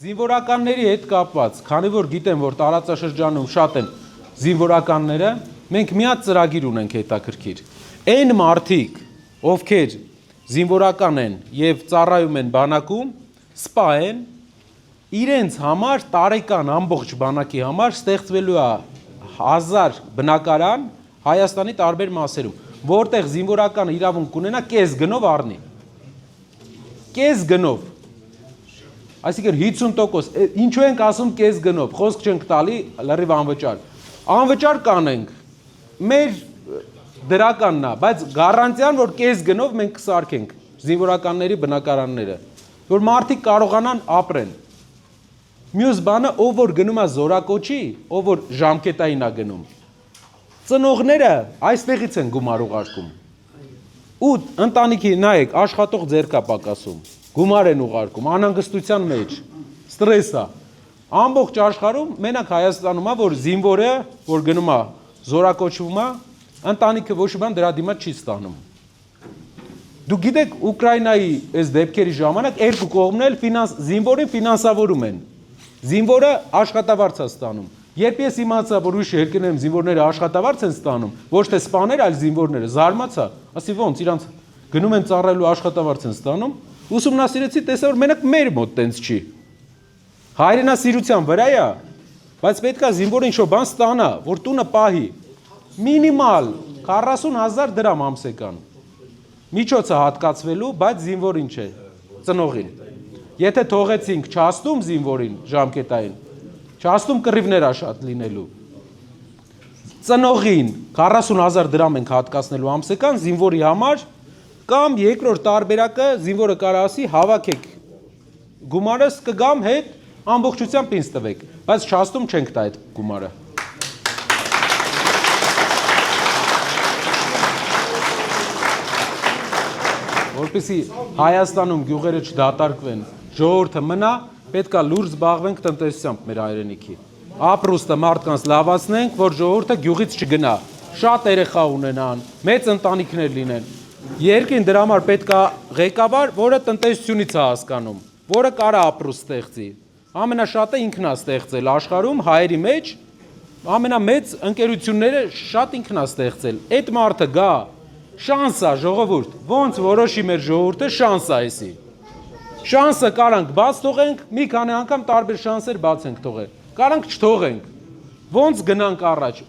Զինվորականների հետ կապված, քանի որ գիտեմ, որ տարածաշրջանում շատ են զինվորականները, մենք մի հատ ծրագիր ունենք հետաքրքիր։ Այն մարդիկ, ովքեր զինվորական են եւ ծառայում են բանակում, սպա են, իրենց համար տարեկան ամբողջ բանակի համար ստեղծվելու է 1000 բնակարան Հայաստանի տարբեր մասերում, որտեղ զինվորականը իրավունք ունենա կես գնով առնի։ Կես գնով։ Այսինքն 50%, ինչու ենք ասում կես գնով, խոսք չենք տալի լրիվ անվճար։ Անվճար կանենք, մեր դրականն է, բայց գառանտիան, որ կես գնով մենք կսարքենք զինվորականների բնակարանները, որ մարդիկ կարողանան ապրեն։ Մյուս բանը, ով որ գնում է զորակոչի, ով որ ժամկետային է գնում, ծնողները այստեղից են գումար ուղարկում։ Ու ընտանիքի նայեք, աշխատող ձեռք է պակասում, գումար են ուղարկում, անհանգստության մեջ, ստրես է։ Ամբողջ աշխարհում մենակ Հայաստանում է, որ զինվորը, որ գնում է զորակոչվում է, ընտանիքը ոչ մի բան դրա դիմաց չի ստանում։ Դուք գիտեք, Ուկրաինայի այս դեպքերի ժամանակ երկու կողմն էլ զինվորին ֆինանսավորում են։ Զինվորը աշխատավարձ է ստանում։ Երբ ես իմացա, որ ուրիշ երկրներում զինվորները աշխատավարձ են ստանում, ոչ թե սպաներ, այլ զինվորները, զարմացա, ասի ոնց իրանց գնում են ծառայելու աշխատավարձ են ստանում, ուսումնասիրեցի, տեսա, որ մենակ մեր մոտ տենց չի։ Հայրենասիրության վրա է, բայց պետք է զինվորը ինչ-որ բան ստանա, որ տունը պահի։ Մինիմալ 40,000 դրամ ամսեկան։ Միջոցը հատկացվելու, բայց զինվորին չէ, ծնողին։ Եթե թողեցինք չաստում զինվորին ժամկետային, չաստում կռիվներ է շատ լինելու։ Ծնողին 40,000 դրամ ենք հատկացնելու ամսեկան զինվորի համար, կամ երկրորդ տարբերակը զինվորը կարող ասի հավաքեք գումարս կգամ հետ ամբողջությամբ ինձ տվեք, բայց չաստում չենք տա այդ գումարը։ Որպեսզի Հայաստանում գյուղերը չդատարկվեն, ժողովուրդը մնա, պետք է լուրջ զբաղվենք տնտեսությամբ մեր հայրենիքի։ Ապրուստը մարդկանց լավացնենք, որ ժողովուրդը գյուղից չգնա, շատ երեխա ունենան, մեծ ընտանիքներ լինեն։ Երկրին դրա համար պետք է ղեկավար, որը տնտեսությունից է հասկանում, որը կարա ապրուստ ստեղծի։ Ամենաշատը ինքն է ստեղծել աշխարհում, հայերի մեջ, ամենամեծ ընկերությունները շատ ինքն է ստեղծել։ Այդ մարդը գա, շանս է ժողովուրդ, ոնց որոշի մեր ժողովուրդը շանս է էսի։ Շանսը կարանք բաց թողենք, մի քանի անգամ տարբեր շանսեր բաց ենք թողել։ Կարանք չթողենք։ Ոնց գնանք առաջ։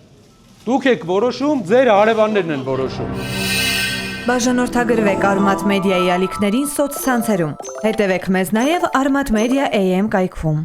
Դուք եք որոշում, ձեր հարևաններն են որոշում։ Բաժանորդագրվեք Արմատ մեդիայի ալիքներին սոցցանցերում։ Հետևեք մեզ նաև Արմատ մեդիա AM կայքում։